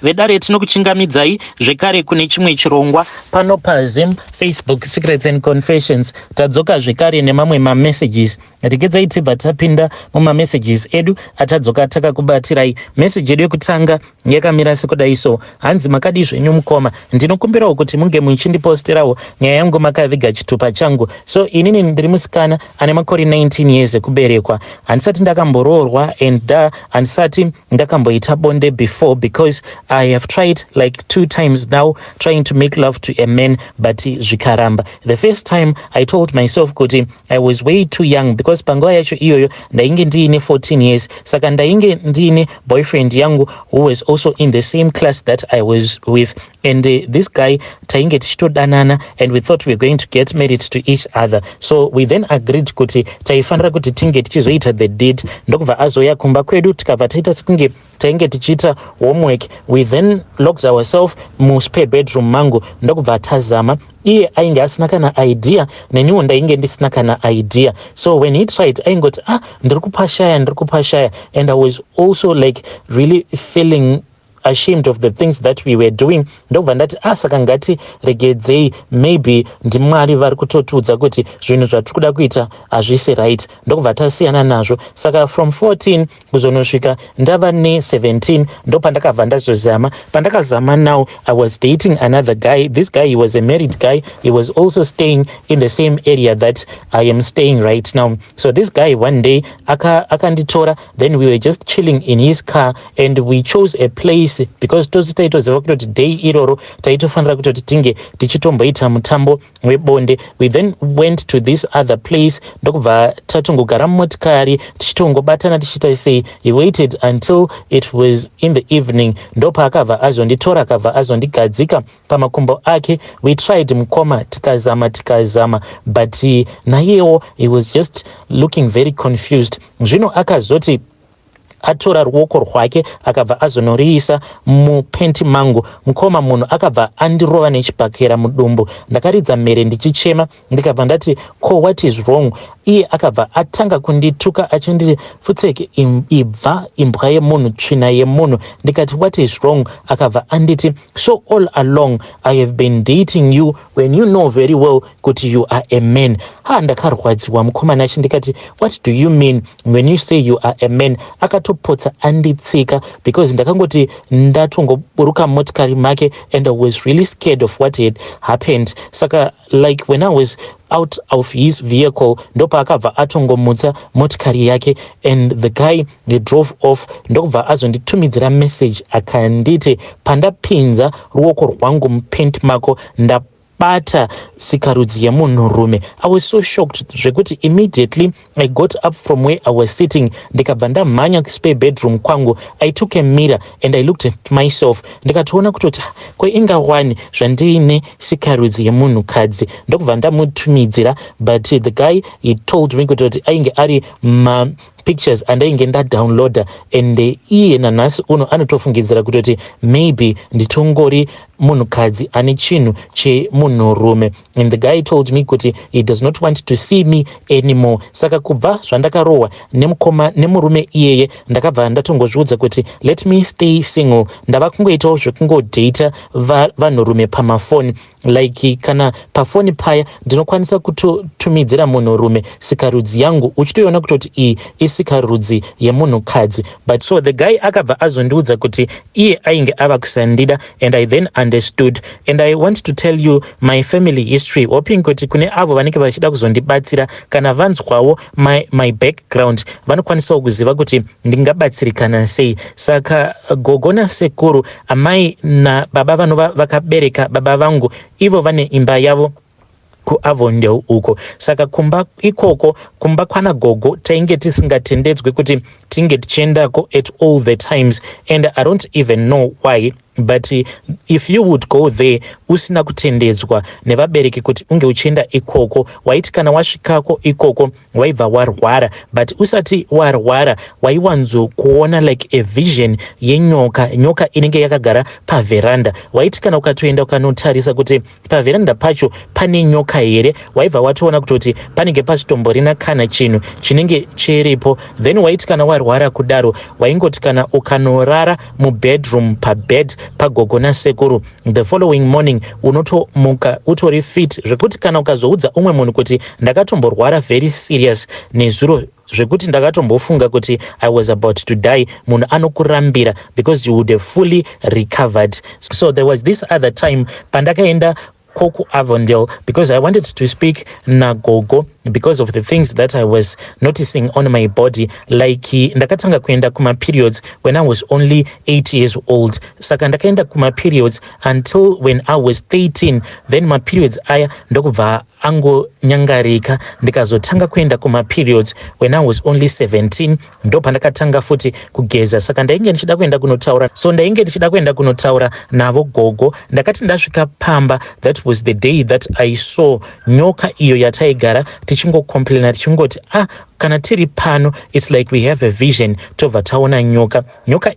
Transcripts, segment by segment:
vedare tinokuchingamidzai zvekare kune chimwe chirongwa pano paZim Facebook Secrets and Confessions. Tadzoka zvekare nemamwe mamessages. Regedzai tibva tapinda mumamessages edu atadzoka takakubatirai. Message yedu yekutanga yakamira sekudai so: hanzi makadi zvenyu mukoma, ndinokumbirawo kuti munge muchindiposterawo nyaya yangu makaviga chitupa changu. So inini ndiri musikana ane makore 19 years ekuberekwa. Handisati ndakamboroorwa and handisati ndakamboita bonde before, because I have tried like 2 times now trying to make love to a man, but zvikaramba. The first time I told myself kuti I was way too young, because panguva yacho iyoyo ndainge ndiine 14 years, saka ndainge ndiine boyfriend yangu who was also in the same class that I was with, and this guy tainge tichitodanana and we thought we were going to get married to each other. So we then agreed kuti taifanira kuti tinge tichizoita the deed. Ndokubva azoya kumba kwedu tikabva taita sekunge tainge tichiita homework. We then locked ourselves mu spare bedroom mangu ndokubva tazama. Iye ainge asina kana idea, neniwo ndainge ndisina kana idea. So when he tried, aingoti ndiri kupashaya, and I was also like really feeling ashamed of the things that we were doing. Ndobva ndati saka ngati regedzei, maybe ndimwari vari kutotudza kuti zvinhu zvatiri kuda kuita hazvisi right. Ndokubva tasiyana nazvo. Saka from 14 kuzonosvika ndava ne17 ndopandakabva ndazozama. Pandakazama now, I was dating another guy. This guy, he was a married guy. He was also staying in the same area that I am staying right now. So this guy one day akanditora, then we were just chilling in his car and we chose a place, because tozi taitoziva kuti day iroro taitofanira kuti tinge tichitomboita mutambo webonde. We then went to this other place ndokubva tatongogara mumotikari tichitongobatana tichiita sei. He waited until it was in the evening, ndopa akabva azonditora akabva azondigadzika pamakumbo ake. We tried mukoma, tikazama, but naiyewo he was just looking very confused. Zvino akazoti atora ruoko rwake akabva azonoriisa mupenti mangu. Mukoma munhu akabva andirova nechibhakera mudumbu. Ndakaridza mhere ndichichema, ndikabva ndati ko what is wrong. Iye akabva atanga kundituka achinditi futseke ibva imbwa yemunhu, tsvina yemunhu. Ndikati what is wrong. Akabva anditi so all along I have been dating you when you know very well kuti you are a man. Ndakarwadziwa mukomana acho, ndikati what do you mean when you say you are a man. Akatopotsa anditsika, because ndakangoti ndatongoburuka motikari make and I was really scared of what had happened. Saka like when I was out of his vehicle ndopa akabva atongomutsa motikari yake, and the guy, he drove off. Ndokubva azonditumidzira message akanditi pandapinza ruoko rwangu mupenti mako ndabata sikarudzi yemunhurume. I was so shocked zvekuti immediately I got up from where I was sitting, ndikabva ndamhanya kuspare bedroom kwangu. I took a mirror and I looked at myself. Ndikatoona kutoti ingawani zvandiine sikarudzi yemunhukadzi. Ndokubva ndamutumidzira, but the guy, he told me kutoti ainge ari pictures andainge ndadownloada, and iye nanhasi uno anotofungidzira kutoti maybe nditongori munhukadzi ane chinhu chemunhurume. And the guy told me kuti he does not want to see me anymore. Saka kubva zvandakarohwa nemurume iyeye, ndakabva ndatongozviudza kuti let me stay single. Ndava kungoitawo zvekungodata vanhurume pamafoni, like kana pafoni paya ndinokwanisa kutotumidzira munhurume sikarudzi yangu uchitoiona kutoti iyi isikarudzi yemunhukadzi. But so the guy akabva azondiudza kuti iye ainge ava kusandida, and I then understood. And I want to tell you my family history, hoping kuti kune avo vanenge vachida kuzondibatsira kana vanzwawo my background vanokwanisawo kuziva kuti ndingabatsirikana sei. Saka gogo nasekuru, amai nababa vanova vakabereka baba vangu, ivo vane imba yavo kuavondeu uko. Saka kumba ikoko, kumba kwana gogo tainge tisingatendedzwe kuti tinge tichiendako at all the times, and I don't even know why. But if you would go there usina kutendedzwa nevabereki kuti unge uchienda ikoko, waiti kana wasvikako ikoko waibva warwara, but usati warwara waiwanzokuona like a vision yenyoka inenge yakagara paveranda. Waiti kana ukatoenda ukanotarisa kuti paveranda pacho pane nyoka here, waibva watoona kutoti panenge pachitomborina kana chinhu chinenge chiripo. Then waiti kana warwara kudaro waingoti kana ukanorara mubedroom pabed pagogo nasekuru. The following morning unotomuka utori fit zvekuti kana ukazoudza umwe munhu kuti ndakatomborwara very serious nezuro zvekuti ndakatombofunga kuti I was about to die, munhu anokurambira because you would have fully recovered. So there was this other time pandakaenda Koku Avondale because I wanted to speak nagogo because of the things that I was noticing on my body, like ndakatanga kuenda kuma periods when I was only 8 years old. Saka ndakaenda kuma periods until when I was 13, then my periods aya ndokubva ango Nyangarika ndikazotanga kuenda kuma periods when I was only 17, ndo pandakatanga futi kugeza. Saka ndainge ndichida kuenda kunotaura, so ndainge ndichida kuenda kunotaura navo gogo. Ndakati ndasvika pamba, that was the day that I saw nyoka iyo yataigara tichingocomplaina tichingoti kana tiri pano, it's like we have a vision tobva taona nyoka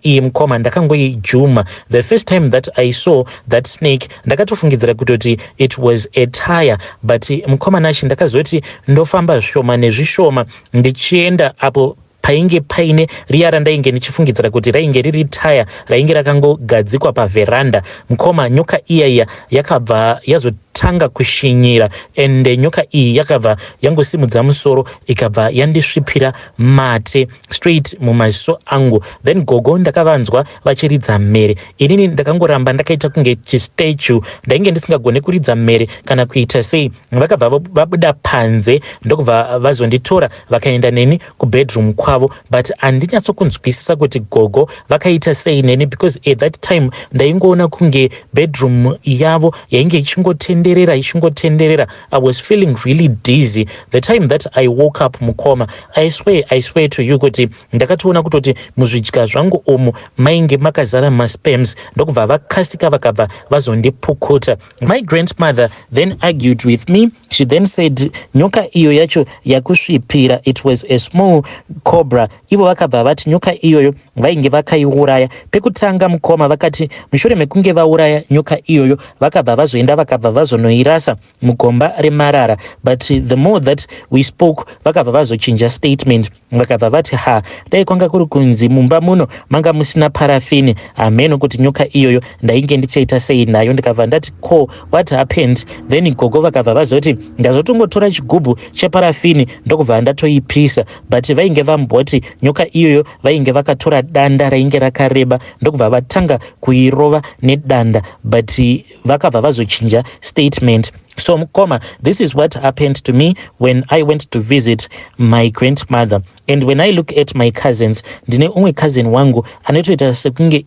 iyi mukoma ndakangoijuma. The first time that I saw that snake ndakatofungidzira kutoti it was a tire, but mukoma nachi ndakazoti ndofamba zvishoma nezvishoma ndichienda apo painge paine riya randainge ndichifungidzira kuti rainge riri taya rainge rakangogadzikwa paveranda. Mukoma nyoka iya yakabva yazotanga kushinyira, and nyoka iyi yakabva yangosimudza musoro ikabva yandisvipira mate straight mumaziso angu. Then gogo ndakavanzwa vachiridza mhere, inini ndakangoramba ndakaita kunge chistatue, ndainge ndisingagone kuridza mhere kana kuita sei. Vakabva vabuda panze ndokubva vazonditora vakaenda neni kubedroom kwavo, but handinyatsokunzwisisa kuti gogo vakaita sei neni because at that time ndaingoona kunge bedroom yavo yainge ichingotenderera. I was feeling really dizzy the time that I woke up mukoma. I swear to you kuti ndakatoona kutoti muzvidya zvangu umu mainge makazara maspams ndokubva vakasika vakabva vazondipukuta. My grandmother then argued with me. She then said nyoka iyo yacho yakusvipira, it was a small cobra. Ivo vakabva vati nyoka iyoyo vainge vakaiuraya. Pekutanga mukoma vakati mushure mekunge vauraya nyoka iyoyo vakabva vazoenda vakabva vazonoirasa mugomba remarara. But the more that we spoke vakabva vazochinja statement, vakabva vati dai kwanga kuri kunzi mumba muno manga musina parafini, ameno kuti nyoka iyoyo ndainge ndichaita sei nayo. Ndikabva ndati what happened? Then gogo vakabva vazoti ndazotongotora chigubhu cheparafini ndokubva ndatoipisa, but vainge vamboti nyoka iyoyo vainge vakatora danda rainge rakareba ndokubva vatanga kuirova nedanda, but vakabva vazochinja statement. So mukoma, this is what happened to me when I went to visit my grandmother. And when I look at my cousins, ndine umwe cousin wangu anotoita sekunge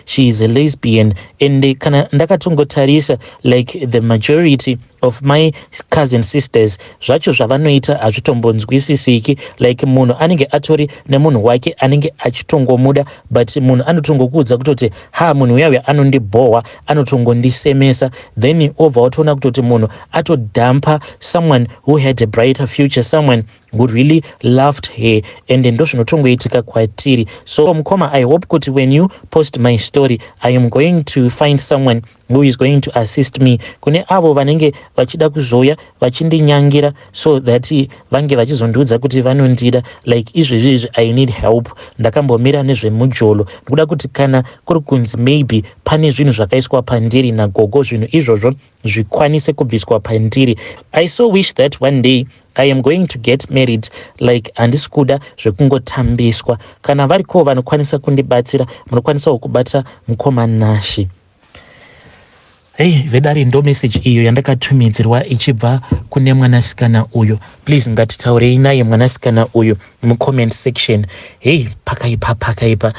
she is a lesbian, and kana ndakatongotarisa like the majority of my cousin sisters zvacho zvavanoita hazvitombonzwisisiki. Like munhu anenge atori nemunhu wake anenge achitongomuda, but munhu anotongokuudza kutoti munhu uyauya anondibhohwa, anotongondisemesa, then obva watoona kutoti munhu atodhampa someone who had a brighter future, someone who really loved her, and ndo zvinotongoitika kwatiri. So mukoma, I hope kuti when you post my story I am going to find someone who is going to assist me. Kune avo vanenge vachida kuzoya vachindinyangira so that vange vachizondiudza kuti vanondida, like izvezvi I need help, ndakambomira nezvemujolo, ndikuda kuti kana kuri kunzi maybe pane zvinhu zvakaiswa pandiri nagogo, zvinhu izvozvo zvikwanise kubviswa pandiri. I so wish that one day I am going to get married, like handisi kuda zvekungotambiswa. Kana variko vanokwanisa kundibatsira, munokwanisawo kubata mukoma Nashi. Vedari ndo message iyo yandakatumidzirwa ichibva kune mwanasikana uyo. Please ngatitaurei naye mwanasikana uyo mucomment section. Pakaipa.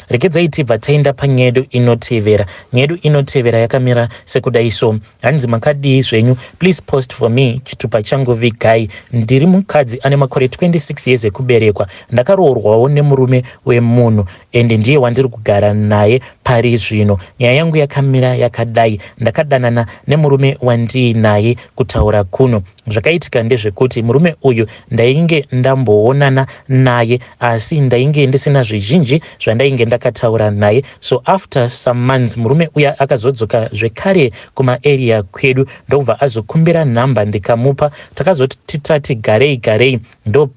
Rekedzai tibva taenda panyedu inotevera. Nyedu inotevera yakamira sekudai so. Hanzi makadii zvenyu, please post for me chitupa changu vigai. Ndiri mukadzi ane makore 26 years ekuberekwa. Ndakaroorwawo nemurume wemunhu, ende ndiye wandiri kugara naye pari zvino. Nyaya yangu yakamira yakadai. Ndakadanana nemurume wandiinaye kutaura kuno. Zvakaitika ndezvekuti murume uyu ndainge ndamboonana naye, asi ndainge ndisina zvizhinji zvandainge ndakataura naye. So after some months murume uya akazodzoka zvekare kuma area kwedu, ndobva azokumbira nhamba ndikamupa. Takazoti tati garei ndo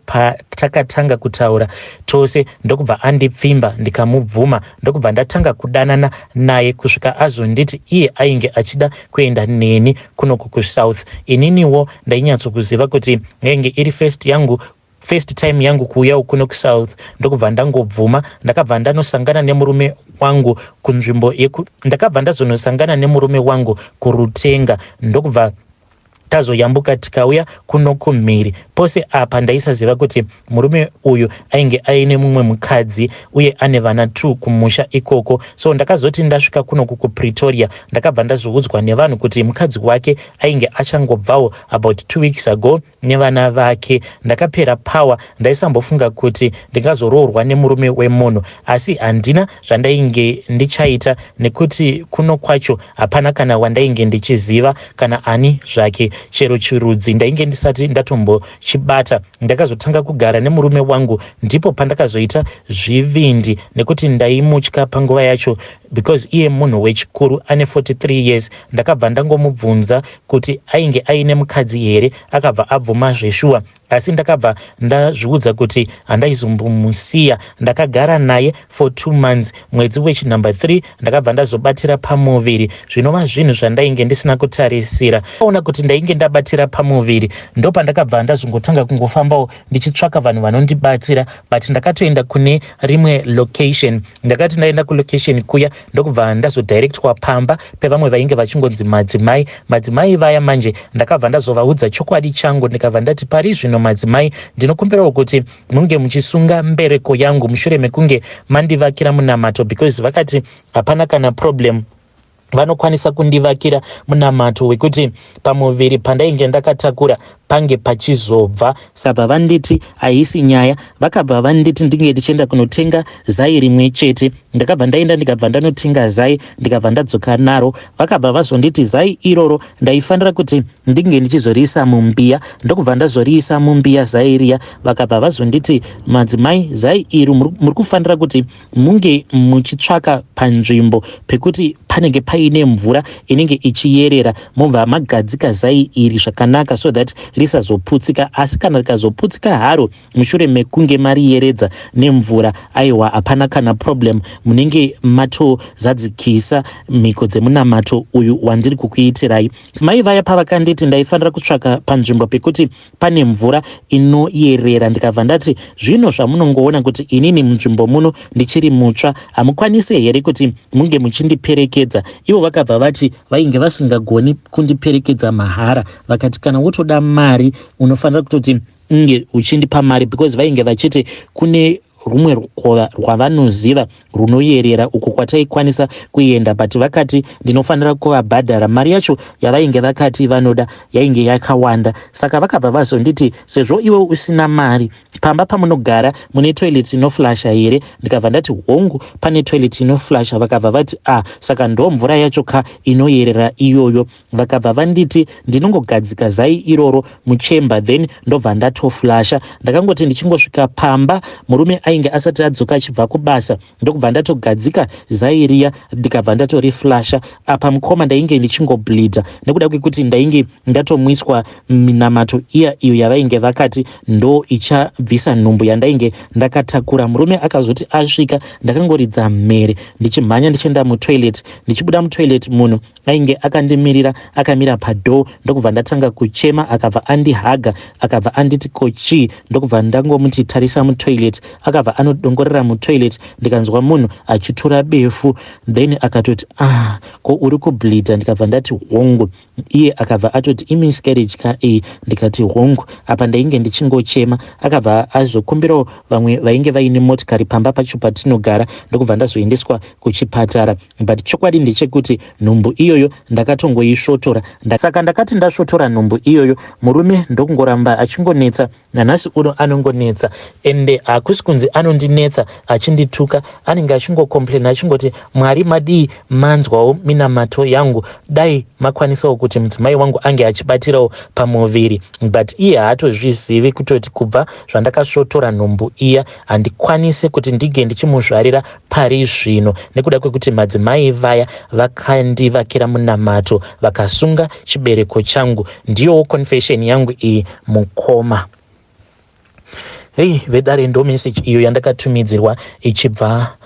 takatanga kutaura tose ndokubva andipfimba ndikamubvuma ndokubva ndatanga kudanana naye kusvika azonditi iye ainge achida kuenda neni kunoku kusouth. Ininiwo ndainyatsokuziva kuti yainge iri first time yangu kuuya kuno kusouth, ndokubva ndangobvuma. Ndakabva ndanosangana nemurume wangu kunzvimbo ndakabva ndazonosangana nemurume wangu kurutenga, ndokubva tazoyambuka tikauya kuno kumhiri. Pose apa ndaisaziva kuti murume uyu ainge aine mumwe mukadzi uye ane vana 2 kumusha ikoko. So ndakazoti ndasvika kuno kuPretoria ndakabva ndazoudzwa nevanhu kuti mukadzi wake ainge achangobvawo about 2 weeks ago nevana vake. Ndakapera power, ndaisambofunga kuti ndingazoroorwa nemurume wemunhu, asi handina zvandainge ndichaita nekuti kuno kwacho hapana kana wandainge ndichiziva kana ani zvake. Chero chirudzi ndainge ndisati ndatombochibata. Ndakazotanga kugara nemurume wangu, ndipo pandakazoita zvivindi nekuti ndaimutya panguva yacho because iye munhu wechikuru ane 43 years. Ndakabva ndangomubvunza kuti ainge aine mukadzi here, akabva abvuma zveshuwa, asi ndakabva ndazviudza kuti handaizombomusiya. Ndakagara naye for 2 months. Mwedzi wechinumber 3 ndakabva ndazobatira pamuviri, zvinova zvinhu zvandainge ndisina kutarisira. Ona kuti ndainge ndabatira pamuviri, ndo pandakabva ndazongotanga kungofambawo ndichitsvaka vanhu vanondibatsira, but ndakatoenda kune rimwe location. Ndakati ndaenda kulocation kuya ndokubva ndazodirectwa pamba pevamwe vainge vachingonzi madzimai vaya. Manje ndakabva ndazovaudza chokwadi changu, ndikabva ndati pari zvino madzimai, ndinokumbirawo kuti munge muchisunga mbereko yangu mushure mekunge mandivakira munamato, because vakati hapana kana problem, vanokwanisa kundivakira munamato wekuti pamuviri pandainge ndakatakura pange pachizobva. Sabva vanditi haisi nyaya, vakabva vanditi ndinge ndichienda kunotenga zai rimwe chete. Ndakabva ndaenda ndikabva ndanotenga zai ndikabva ndadzoka naro. Vakabva vazonditi zai iroro ndaifanira kuti ndinge ndichizoriisa mumbiya, ndokubva ndazoriisa mumbiya zai riya. Vakabva vazonditi madzimai, zai iri muri kufanira kuti munge muchitsvaka panzvimbo pekuti panenge paine mvura inenge ichiyerera, mobva magadzika zai iri zvakanaka so that risazoputsika. Asi kana rikazoputsika haro mushure mekunge mariyeredza nemvura, aiwa hapana kana problem, munenge matozadzikisa mhiko dzemunamato uyu wandiri kukuitirai. Mai vaya pavakanditi ndaifanira kutsvaka panzvimbo pekuti pane mvura inoyerera, ndikabva ndati zvino zvamunongoona kuti inini munzvimbo muno ndichiri mutsva, hamukwanisi here kuti munge muchindiperekedza? Ivo vakabva vati vainge vasingagoni kundiperekedza mahara. Vakati kana wotoda mari unofanira kutoti unge uchindipa mari, because vainge vachiti kune rumwe rukova rwavanoziva runoyerera uko kwataikwanisa kuenda, but vakati ndinofanira kuvabhadhara. Mari yacho yavainge vakati vanoda yainge yakawanda. Saka vakabva vazonditi sezvo iwe usina mari, pamba pamunogara mune toilet inoflasha here? Ndikabva ndati hongu pane toilet inoflasha. Vakabva vati saka ndo mvura yacho inoyerera iyoyo. Vakabva vanditi ndinongogadzika zai iroro muchemba then ndobva ndatoflasha. Ndakangoti ndichingosvika pamba murume ainge asati adzoka achibva kubasa, ndokubva ndatogadzika zai riya ndikabva ndatoriflasha. Apa mukoma ndainge ndichingobleedha nekuda kwekuti ndainge ndatomwiswa minamato iyo yavainge vakati ndo ichabvisa nhumbu yandainge ndakatakura. Murume akazoti asvika ndakangoridza mhere ndichimhanya ndichienda mutoilet. Ndichibuda mutoilet munhu ainge akandimirira, akamira padoo. Ndokubva ndatanga kuchema, akabva andihaga, akabva anditi kochi. Ndokubva ndangomuti tarisa mutoilet, akabva anodongorera mutoilet. Ndikanzwa munhu achitura befu, then akatoti ko uri kubleedha? Ndikabva ndati hongu. Iye akabva atoti imiscarriage ndikati hongu. Apa ndainge ndichingochema. Akabva azokumbirawo vamwe vainge vaine motikari pamba pacho patinogara, ndokubva ndazoendeswa kuchipatara. But chokwadi ndechekuti nhumbu iyoyo ndakatongoisvotora. Saka ndakati ndasvotora nhumbu iyoyo, murume ndokungoramba achingonetsa, nanhasi uno anongonetsa, ende hakusi kunzi anondinetsa achindituka, anenge achingokomplaina achingoti Mwari madii manzwawo minamato yangu, dai makwanisawo kuti mudzimai wangu ange achibatirawo pamuviri. But iye haatozvizivi kutoti kubva zvandakasvotora nhumbu iya handikwanisi kuti ndige ndichimuzvarira pari zvino, nekuda kwekuti madzimai vaya vakandivakira munamato vakasunga chibereko changu. Ndiyowo confession yangu iyi mukoma. Hey, vedare ndo message iyo yandakatumidzirwa ichibva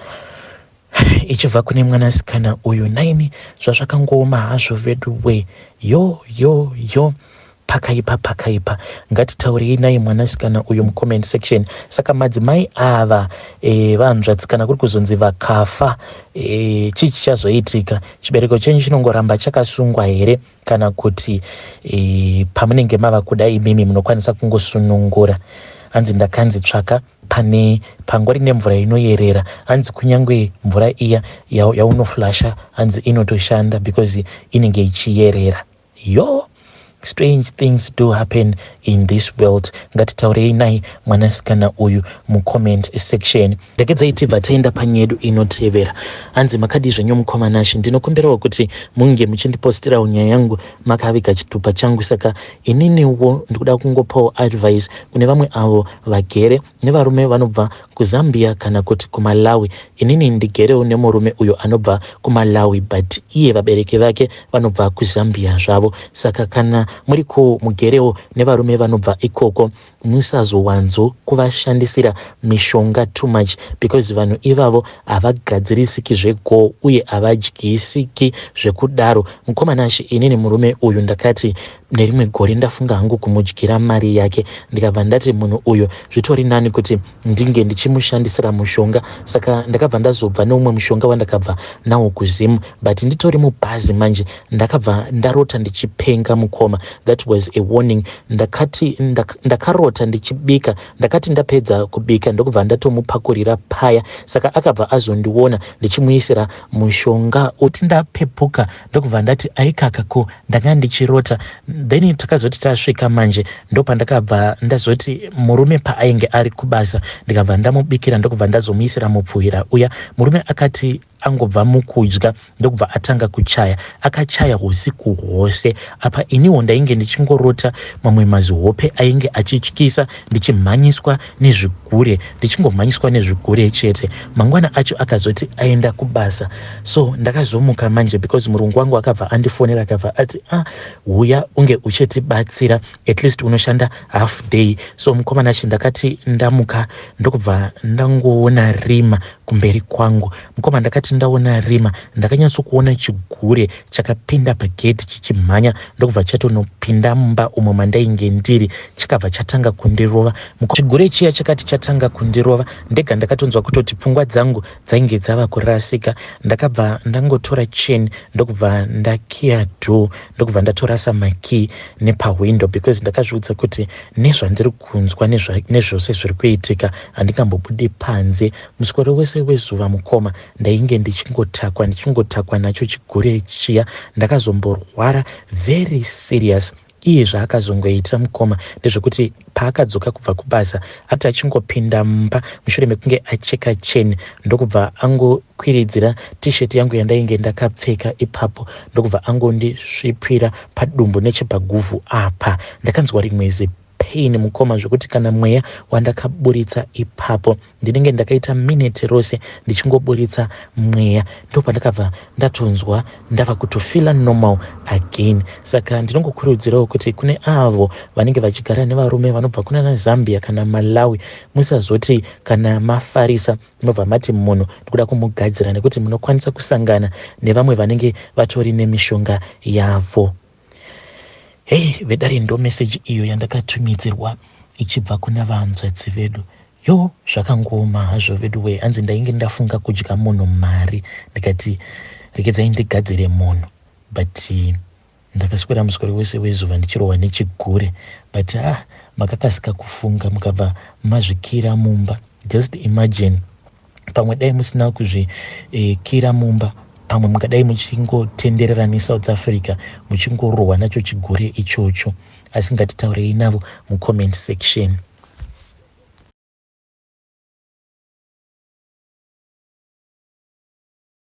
kune mwanasikana uyu 9 zvazvakangoma hazvo vedu we yo pakaipa ngatitaurei naye mwanasikana uyu mucomment section. Saka madzimai ava vanzvatsikana kuri kuzonzi vakafa, chii chichazoitika? Chibereko chenyu chinongoramba chakasungwa here kana kuti pamunenge mava kuda imimi munokwanisa kungosunungura? Hanzi ndakanzi tsvaka pane pangori nemvura inoyerera, hanzi kunyangwe mvura iya yaunoflasha hanzi inotoshanda because inenge ichiyerera. Strange things do happen in this world. Ngatitaurei naye mwanasikana uyu mucomment section. Ndakedzai tibva taenda panyedu inotevera. Hanzi makadi zvenyu mukomanashi, ndinokumbirawo kuti munge muchindipostirawo nyaya yangu makaviga chitupa changu. Saka ininiwo ndikuda kungopawo advice kune vamwe avo vagere nevarume vanobva kuZambia kana kuti kuMalawi. Inini ndigerewo nemurume uyo anobva kuMalawi but iye vabereki vake vanobva kuZambia zvavo. Saka kana muri mugerewo nevarume vanobva ikoko, musazowanzo kuvashandisira mishonga too much because vanhu ivavo havagadzirisiki zvego uye havadyisiki zvekudaro. Mukomanashi, inini murume uyu ndakati nerimwe gore ndafunga hangu kumudyira mari yake, ndikabva ndati munhu uyu zvitori nani kuti ndinge ndichimushandisira mushonga. Saka ndakabva ndazobva neumwe mushonga wandakabva nawo kuzimu, but nditori mubhazi manje ndakabva ndarota ndichipenga mukoma. That was a warning. Ndakarota ndichibika, ndakati ndapedza kubika ndokubva ndatomupakurira paya. Saka akabva azondiona ndichimuisira mushonga uti ndapepuka ndokubva ndati aikaka ko ndanga ndichirota. Then takazoti tasvika manje ndopandakabva ndazoti murume paainge ari kubasa ndikabva ndamubikira ndokubva ndazomuisira mupfuhira uya. Murume akati angobva mukudya ndokubva atanga kuchaya, akachaya usiku hwose. Apa iniwo ndainge ndichingorota mamwe mazihope ainge achityisa, ndichimhanyiswa nezvigure chete. Mangwana acho akazoti aenda kubasa. So ndakazomuka manje because murungu wangu akabva andifonera akabva ati huya unge uchitibatsira, at least unoshanda half day. So mukomanachi ndakati ndamuka ndokubva ndangoona rima kumberi kwangu. Mukoma ndakati ndaona rima ndakanyatsokuona chigure chakapinda pagedhi chichimhanya ndokubva chatonopinda mumba umo mandainge ndiri, chakabva chatanga kundirova. Chigure chiya chakati chatanga kundirova ndega ndakatonzwa kutoti pfungwa dzangu dzainge dzava kurasika. Ndakabva ndangotora cheni ndokubva ndakiya door ndokubva ndatorasa makii nepawindo because ndakazviudza kuti nezvandiri kunzwa nezvose zviri kuitika handingambobudi panze. Muswero wese wezuva mukoma ndainge ndichingotakwa nacho chigure chiya. Ndakazomborwara very serious. Iye zvaakazongoita mukoma ndezvekuti paakadzoka kubva kubasa ati achingopinda mumba mushure mekunge acheka cheni ndokubva angokwiridzira tisheti yangu yandainge ndakapfeka ipapo ndokubva angondisvipira padumbu nechepaguvhu apa. Ndakanzwa rimwe pain mukoma zvokuti kana mweya wandakaburitsa ipapo ndinenge ndakaita minute rose ndichingoburitsa mweya, ndopandakabva ndatonzwa ndava kutofila normal again. Saka ndinongokurudzirawo kuti kune avo vanenge vachigara nevarume vanobva kuna Zambia kana Malawi, musazoti kana mafarisa mobva mati munhu ndikuda kumugadzira, nekuti munokwanisa kusangana nevamwe vanenge vatori nemishonga yavo. Hey, vedare ndo message iyo yandakatumidzirwa ichibva kuna vanzvadzi vedu. Zvakangoma hazvo vedu we, hanzi ndainge ndafunga kudya munhu mari, ndikati rekedzai ndigadzire munhu, but ndakaswera muswero wese wezuva ndichirohwa nechigure, but makakasika kufunga mukabva mazvikira mumba. Just imagine, pamwe dai musina kuzvikira mumba, pamwe mungadai muchingotenderera neSouth Africa muchingorohwa nacho chigure ichocho. Asi ngatitaurei navo mucomment section.